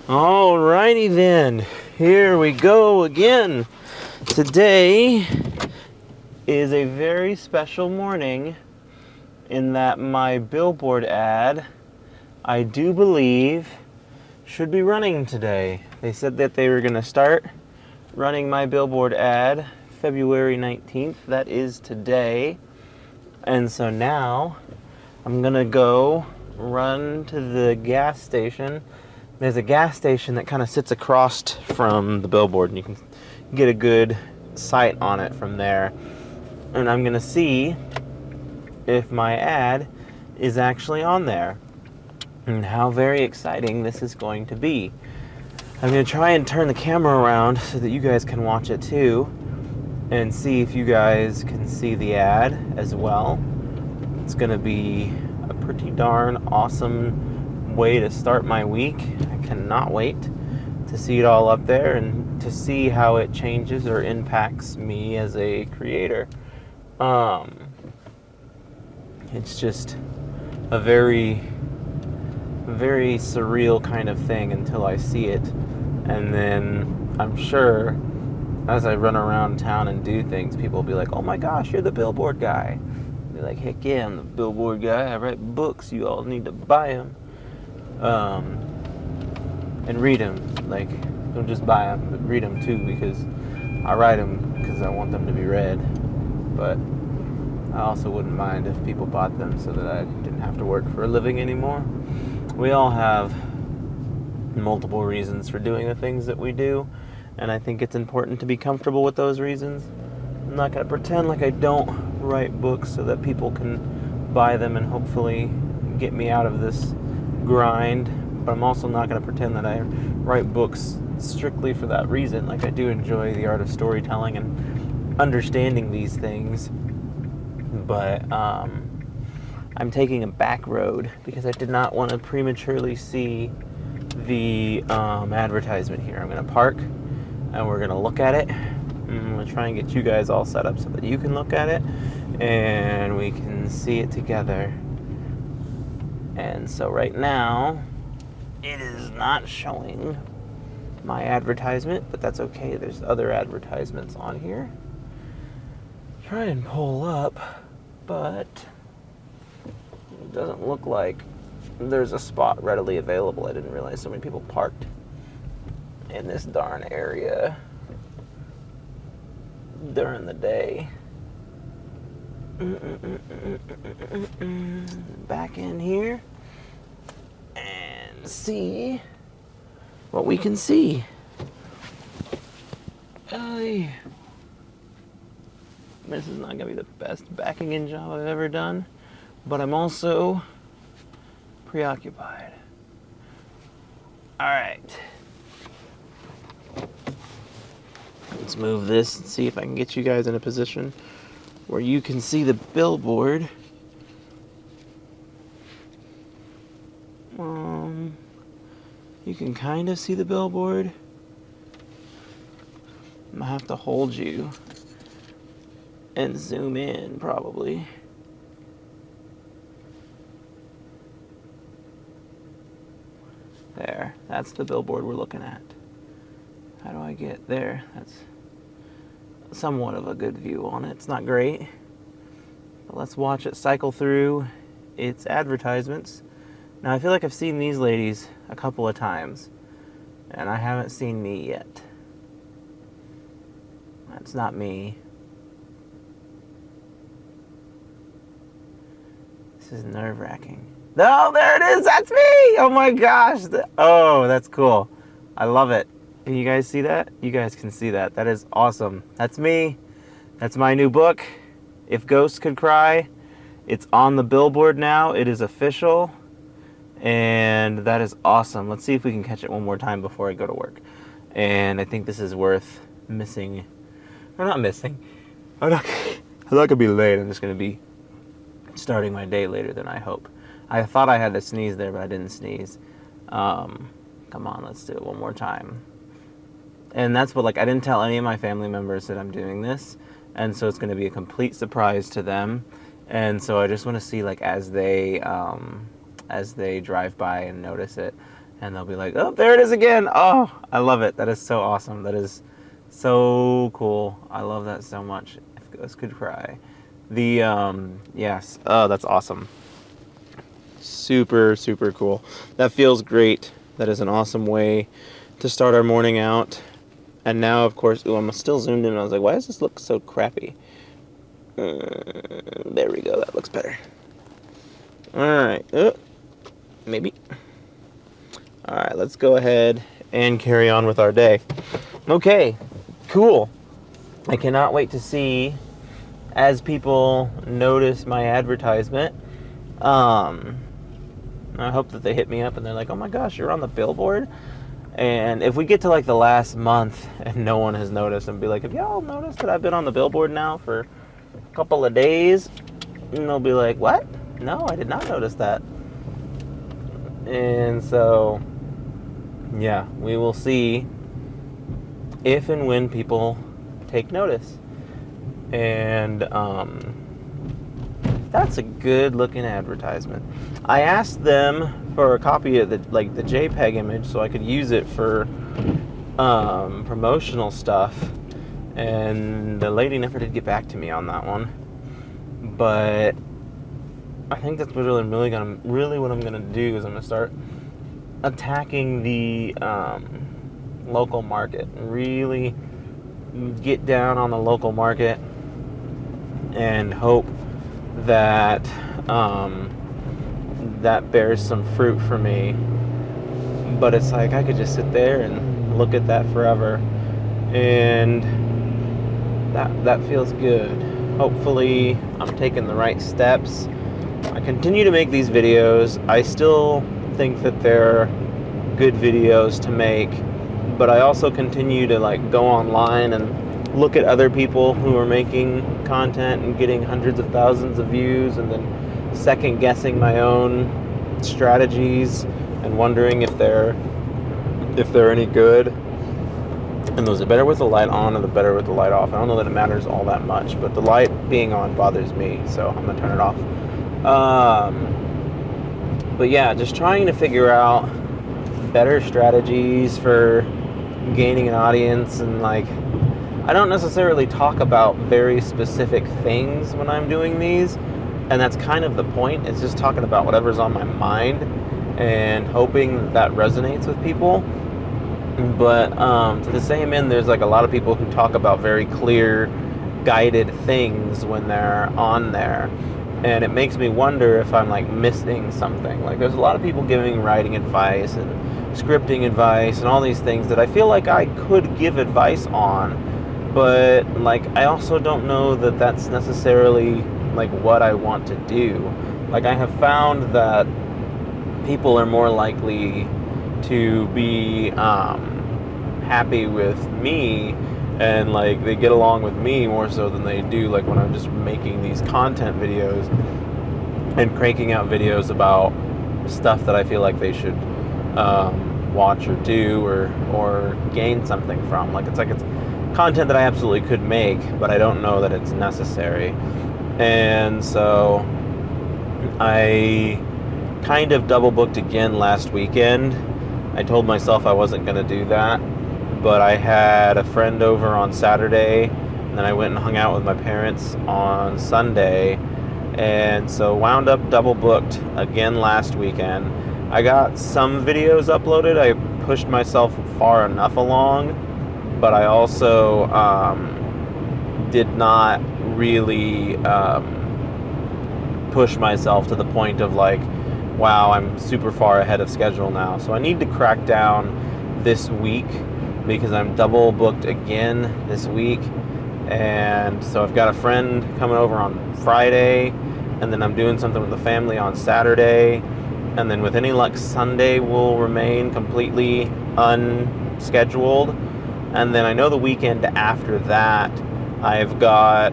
Alrighty then, here we go again. Today is a very special morning in that my billboard ad, I do believe, should be running today. They said that they were going to start running my billboard ad February 19th. That is today. And so now I'm going to go run to the gas station. There's a gas station that kind of sits across from the billboard, and you can get a good sight on it from there. And I'm going to see if my ad is actually on there and how very exciting this is going to be. I'm going to try and turn the camera around so that you guys can watch it too and see if you guys can see the ad as well. It's going to be a pretty darn awesome way to start my week. I cannot wait to see it all up there and to see how it changes or impacts me as a creator. It's just a very, very surreal kind of thing until I see it. And then I'm sure as I run around town and do things, people will be like, oh my gosh, you're the billboard guy. I'll be like, heck yeah, I'm the billboard guy. I write books. You all need to buy them. And read them. Like, don't just buy them, but read them too, because I write them because I want them to be read. But I also wouldn't mind if people bought them so that I didn't have to work for a living anymore. We all have multiple reasons for doing the things that we do, and I think it's important to be comfortable with those reasons. I'm not going to pretend like I don't write books so that people can buy them and hopefully get me out of this grind, but I'm also not going to pretend that I write books strictly for that reason. Like, I do enjoy the art of storytelling and understanding these things, but I'm taking a back road because I did not want to prematurely see the advertisement here. I'm going to park and we're going to look at it. I'm going to try and get you guys all set up so that you can look at it and we can see it together. And so right now, it is not showing my advertisement, but that's okay. There's other advertisements on here. Try and pull up, but it doesn't look like there's a spot readily available. I didn't realize so many people parked in this darn area during the day. Back in here and see what we can see. This is not going to be the best backing in job I've ever done, but I'm also preoccupied. Alright. Let's move this and see if I can get you guys in a position where you can see the billboard. You can kind of see the billboard. I'm gonna have to hold you and zoom in, probably. There, that's the billboard we're looking at. How do I get there? That's somewhat of a good view on it. It's not great, but let's watch it cycle through its advertisements. Now, I feel like I've seen these ladies a couple of times, and I haven't seen me yet. That's not me. This is nerve-wracking. No, there it is! That's me! Oh my gosh! Oh, that's cool. I love it. Can you guys see that? You guys can see that. That is awesome. That's me. That's my new book, If Ghosts Could Cry. It's on the billboard now. It is official. And that is awesome. Let's see if we can catch it one more time before I go to work. And I think this is worth missing. Or not missing. I'm not going to be late. I'm just going to be starting my day later than I hope. I thought I had to sneeze there, but I didn't sneeze. Come on, let's do it one more time. And that's what, like, I didn't tell any of my family members that I'm doing this. And so it's going to be a complete surprise to them. And so I just want to see, like, as they drive by and notice it, and they'll be like, oh, there it is again. Oh, I love it. That is so awesome. That is so cool. I love that so much. If ghosts could cry. Yes. Oh, that's awesome. Super, super cool. That feels great. That is an awesome way to start our morning out. And now, of course, I'm still zoomed in, and I was like, why does this look so crappy? There we go. That looks better. All right. Maybe. All right, let's go ahead and carry on with our day. Okay, cool. I cannot wait to see, as people notice my advertisement, I hope that they hit me up and they're like, oh my gosh, you're on the billboard? And if we get to like the last month and no one has noticed, and be like, have y'all noticed that I've been on the billboard now for a couple of days? And they'll be like, what? No, I did not notice that. And so, yeah, we will see if and when people take notice. And that's a good looking advertisement. I asked them for a copy of the JPEG image so I could use it for promotional stuff, and the lady never did get back to me on that one. But I think that's what I'm gonna do is I'm gonna start attacking the local market, and really get down on the local market and hope that that bears some fruit for me. But it's like I could just sit there and look at that forever, and that feels good. Hopefully I'm taking the right steps. I continue to make these videos. I still think that they're good videos to make, but I also continue to go online and look at other people who are making content and getting hundreds of thousands of views, and then second guessing my own strategies and wondering if they're any good. And those are better with the light on or the better with the light off. I don't know that it matters all that much, but the light being on bothers me, so I'm gonna turn it off. But yeah, just trying to figure out better strategies for gaining an audience. And I don't necessarily talk about very specific things when I'm doing these, and that's kind of the point. It's just talking about whatever's on my mind and hoping that resonates with people. But to the same end, there's a lot of people who talk about very clear, guided things when they're on there, and it makes me wonder if I'm missing something. There's a lot of people giving writing advice and scripting advice and all these things that I feel like I could give advice on, but I also don't know that that's necessarily what I want to do. I have found that people are more likely to be happy with me, and they get along with me more so than they do when I'm just making these content videos and cranking out videos about stuff that I feel like they should watch or do or gain something from. It's content that I absolutely could make, but I don't know that it's necessary. And so I kind of double booked again last weekend. I told myself I wasn't going to do that, but I had a friend over on Saturday, and then I went and hung out with my parents on Sunday, and so wound up double booked again last weekend. I got some videos uploaded. I pushed myself far enough along, but I also did not really push myself to the point of wow, I'm super far ahead of schedule now. So I need to crack down this week, because I'm double booked again this week. And so I've got a friend coming over on Friday, and then I'm doing something with the family on Saturday, and then with any luck Sunday will remain completely unscheduled. And then I know the weekend after that I've got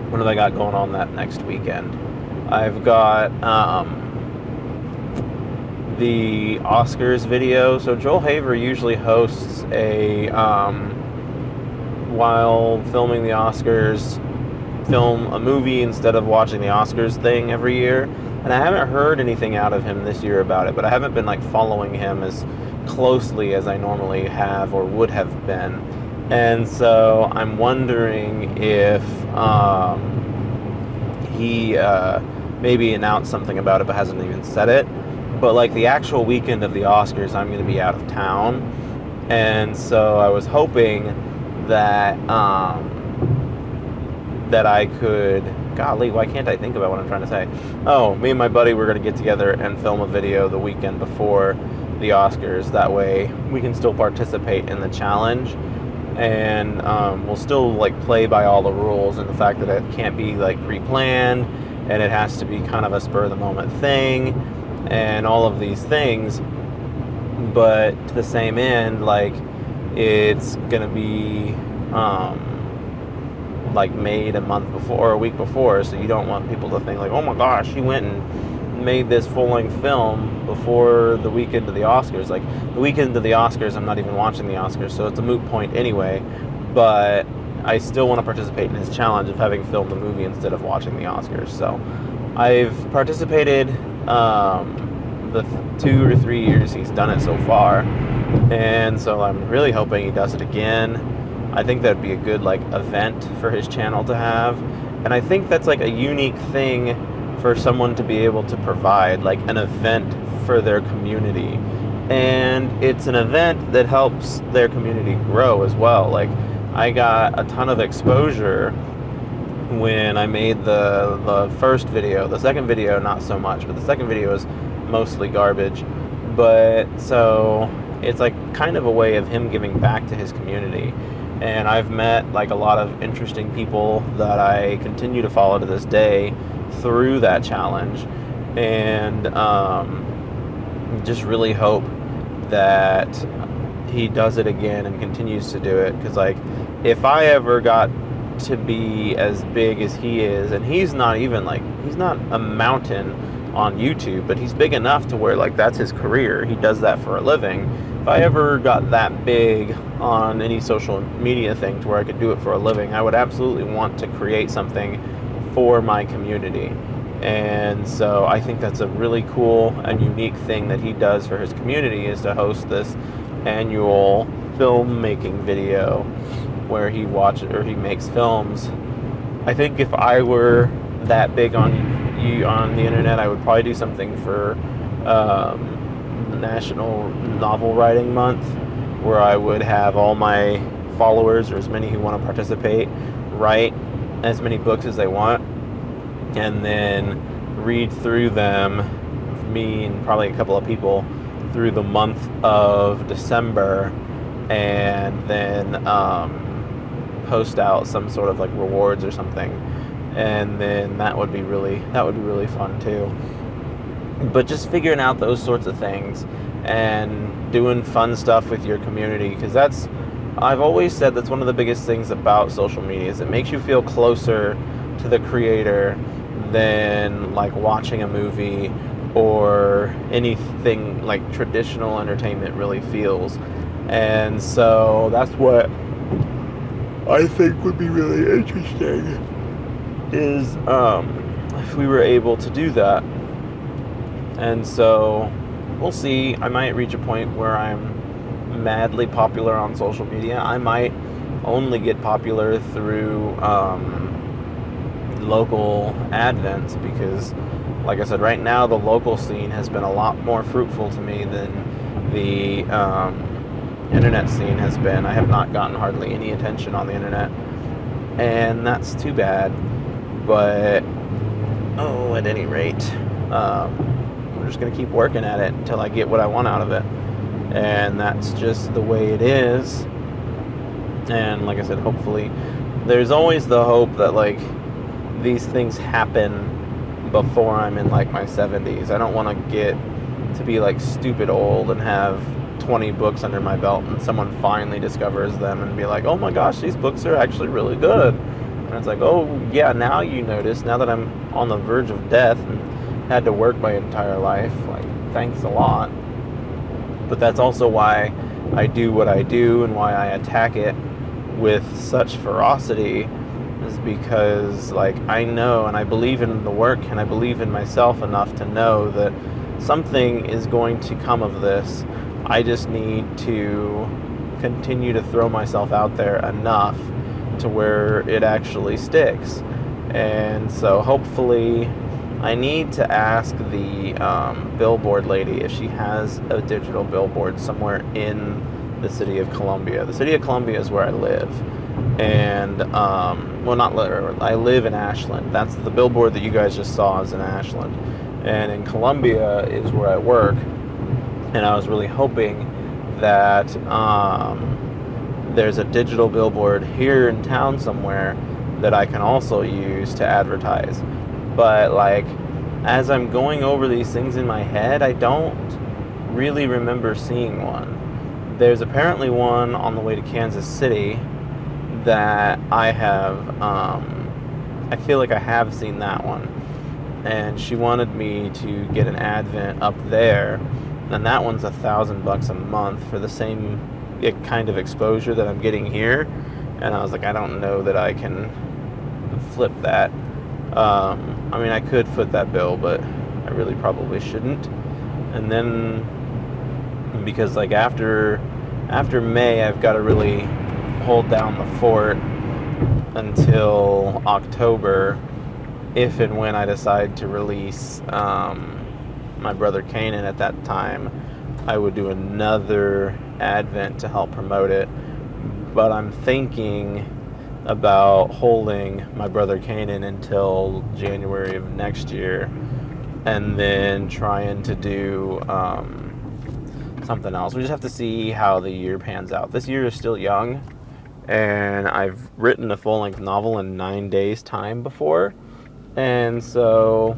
what have I got going on that next weekend? I've got the Oscars video. So Joel Haver usually hosts a while filming the Oscars, film a movie instead of watching the Oscars thing every year. And I haven't heard anything out of him this year about it, but I haven't been like following him as closely as I normally have or would have been. And so I'm wondering if he maybe announced something about it but hasn't even said it. But like the actual weekend of the Oscars, I'm going to be out of town. And so I was hoping that that I could, golly, why can't I think about what I'm trying to say? Oh, me and my buddy were going to get together and film a video the weekend before the Oscars. That way we can still participate in the challenge, and we'll still like play by all the rules, and the fact that it can't be like pre-planned and it has to be kind of a spur of the moment thing and all of these things. But to the same end, like, it's gonna be like made a month before or a week before, so you don't want people to think like, oh my gosh, he went and made this full-length film before the weekend of the Oscars. Like, the weekend of the Oscars, I'm not even watching the Oscars, so it's a moot point anyway. But I still want to participate in his challenge of having filmed the movie instead of watching the Oscars. So I've participated the 2 or 3 years he's done it so far, and so I'm really hoping he does it again. I think that'd be a good like event for his channel to have, and I think that's like a unique thing for someone to be able to provide, like an event for their community. And it's an event that helps their community grow as well. Like, I got a ton of exposure when I made the first video. The second video, not so much, but the second video is mostly garbage. But so it's like kind of a way of him giving back to his community. And I've met like a lot of interesting people that I continue to follow to this day through that challenge, and just really hope that he does it again and continues to do it. Because like, if I ever got to be as big as he is, and he's not even like, he's not a mountain on YouTube, but he's big enough to where like that's his career, he does that for a living. If I ever got that big on any social media thing to where I could do it for a living, I would absolutely want to create something for my community. And so I think that's a really cool and unique thing that he does for his community, is to host this annual filmmaking video where he makes films. I think if I were that big on the internet, I would probably do something for National Novel Writing Month, where I would have all my followers, or as many who want to participate, write as many books as they want, and then read through them, me and probably a couple of people, through the month of December, and then post out some sort of like rewards or something. And then that would be really fun too. But just figuring out those sorts of things and doing fun stuff with your community, because I've always said that's one of the biggest things about social media, is it makes you feel closer to the creator than like watching a movie or anything like traditional entertainment really feels. And so that's what I think would be really interesting, is if we were able to do that. And so we'll see. I might reach a point where I'm madly popular on social media. I might only get popular through local advents, because like I said, right now the local scene has been a lot more fruitful to me than the internet scene has been. I have not gotten hardly any attention on the internet, and that's too bad. But at any rate, I'm just going to keep working at it until I get what I want out of it. And that's just the way it is. And like I said, hopefully, there's always the hope that like these things happen before I'm in like my 70s. I don't want to get to be like stupid old and have 20 books under my belt and someone finally discovers them and be like, oh my gosh, these books are actually really good. And it's like, oh yeah, now you notice, now that I'm on the verge of death and had to work my entire life, like, thanks a lot. But that's also why I do what I do and why I attack it with such ferocity, is because, like, I know and I believe in the work and I believe in myself enough to know that something is going to come of this. I just need to continue to throw myself out there enough to where it actually sticks. And so hopefully, I need to ask the billboard lady if she has a digital billboard somewhere in the city of Columbia. The city of Columbia is where I live. And, well, not literally, I live in Ashland. That's the billboard that you guys just saw is in Ashland. And in Columbia is where I work. And I was really hoping that there's a digital billboard here in town somewhere that I can also use to advertise. But, like, as I'm going over these things in my head, I don't really remember seeing one. There's apparently one on the way to Kansas City that I have, I feel like I have seen that one. And she wanted me to get an advent up there, and that one's $1,000 a month for the same kind of exposure that I'm getting here. And I was like, I don't know that I can flip that. I mean, I could foot that bill, but I really probably shouldn't. And then, because, like, after May, I've got to really hold down the fort until October, if and when I decide to release my brother Kanan. At that time, I would do another advent to help promote it. But I'm thinking about holding my brother Kanan until January of next year, and then trying to do something else. We just have to see how the year pans out. This year is still young, and I've written a full-length novel in 9 days' time before. And so,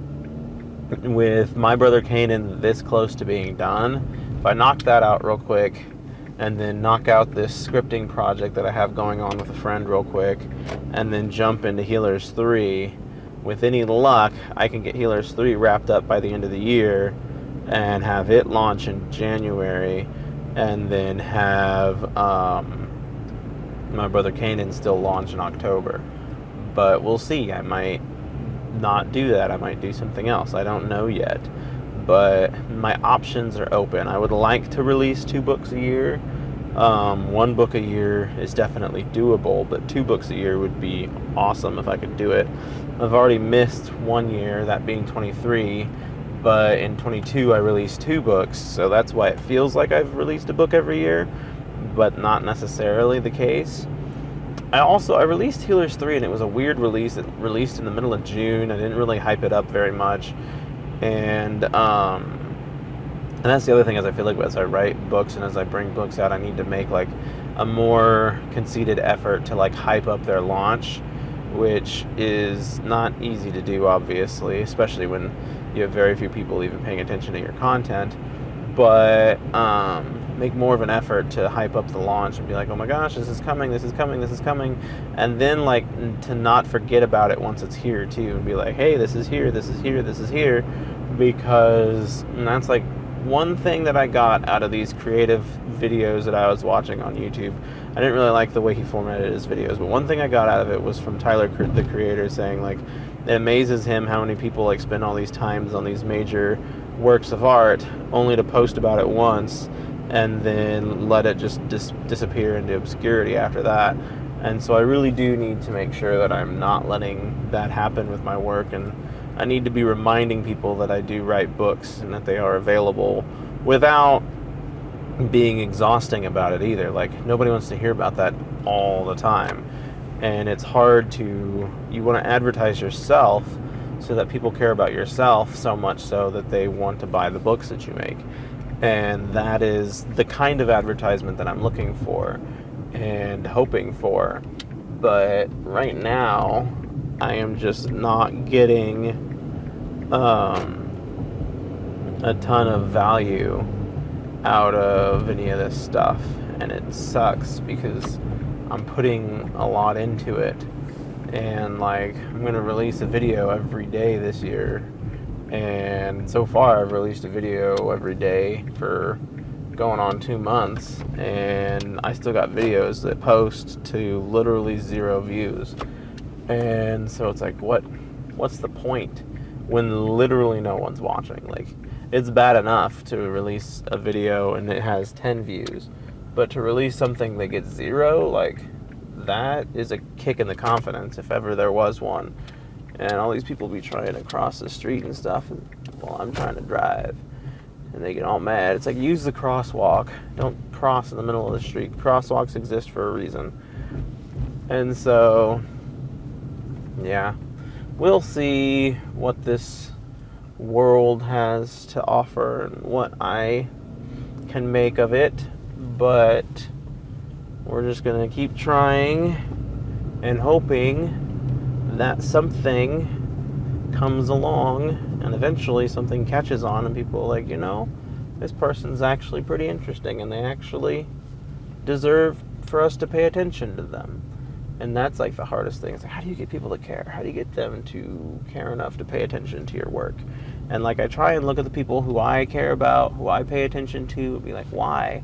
with my brother Kanan this close to being done, if I knock that out real quick, and then knock out this scripting project that I have going on with a friend real quick, and then jump into Healers 3, with any luck, I can get Healers 3 wrapped up by the end of the year, and have it launch in January, and then have my brother Kanan still launch in October. But we'll see. I might not do that. I might do something else. I don't know yet. But my options are open. I would like to release 2 books a year. 1 book a year is definitely doable, but 2 books a year would be awesome if I could do it. I've already missed 1 year, that being 23, but in 22 I released 2 books, so that's why it feels like I've released a book every year, but not necessarily the case. I released Healers 3, and it was a weird release. It released in the middle of June. I didn't really hype it up very much. And that's the other thing, is I feel like as I write books and as I bring books out, I need to make, like, a more conceited effort to, like, hype up their launch, which is not easy to do, obviously, especially when you have very few people even paying attention to your content. But make more of an effort to hype up the launch and be like, oh my gosh, this is coming, this is coming, this is coming. And then, like, to not forget about it once it's here, too, and be like, hey, this is here, this is here, this is here. Because that's, like, one thing that I got out of these creative videos that I was watching on YouTube. I didn't really like the way he formatted his videos, but one thing I got out of it was from Tyler, the creator, saying, like, it amazes him how many people, like, spend all these times on these major works of art only to post about it once and then let it just disappear into obscurity after that. And so I really do need to make sure that I'm not letting that happen with my work, and I need to be reminding people that I do write books and that they are available without being exhausting about it either. Like, nobody wants to hear about that all the time. And it's hard to, you want to advertise yourself so that people care about yourself so much so that they want to buy the books that you make. And that is the kind of advertisement that I'm looking for and hoping for. But right now, I am just not getting a ton of value out of any of this stuff. And it sucks because I'm putting a lot into it. And, like, I'm going to release a video every day this year. And so far, I've released a video every day for going on 2 months. And I still got videos that post to literally 0 views. And so it's like, what's the point when literally no one's watching? Like, it's bad enough to release a video and it has 10 views, but to release something that gets 0, like, that is a kick in the confidence if ever there was one. And all these people be trying to cross the street and stuff, and, well, I'm trying to drive, and they get all mad. It's like, use the crosswalk. Don't cross in the middle of the street. Crosswalks exist for a reason. And so, yeah, we'll see what this world has to offer and what I can make of it, but we're just gonna keep trying and hoping that something comes along and eventually something catches on and people are like, this person's actually pretty interesting and they actually deserve for us to pay attention to them. And that's like the hardest thing. It's like, how do you get people to care? How do you get them to care enough to pay attention to your work? And like, I try and look at the people who I care about, who I pay attention to, and be like, why?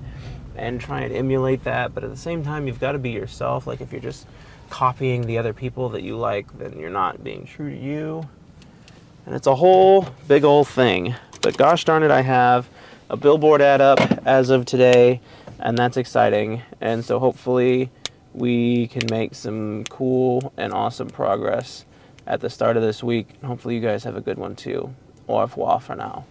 And try and emulate that. But at the same time, you've got to be yourself. Like, if you're just copying the other people that you like, then you're not being true to you. And it's a whole big old thing. But gosh darn it, I have a billboard ad up as of today, and that's exciting. And so hopefully we can make some cool and awesome progress at the start of this week. Hopefully you guys have a good one too. Au revoir for now.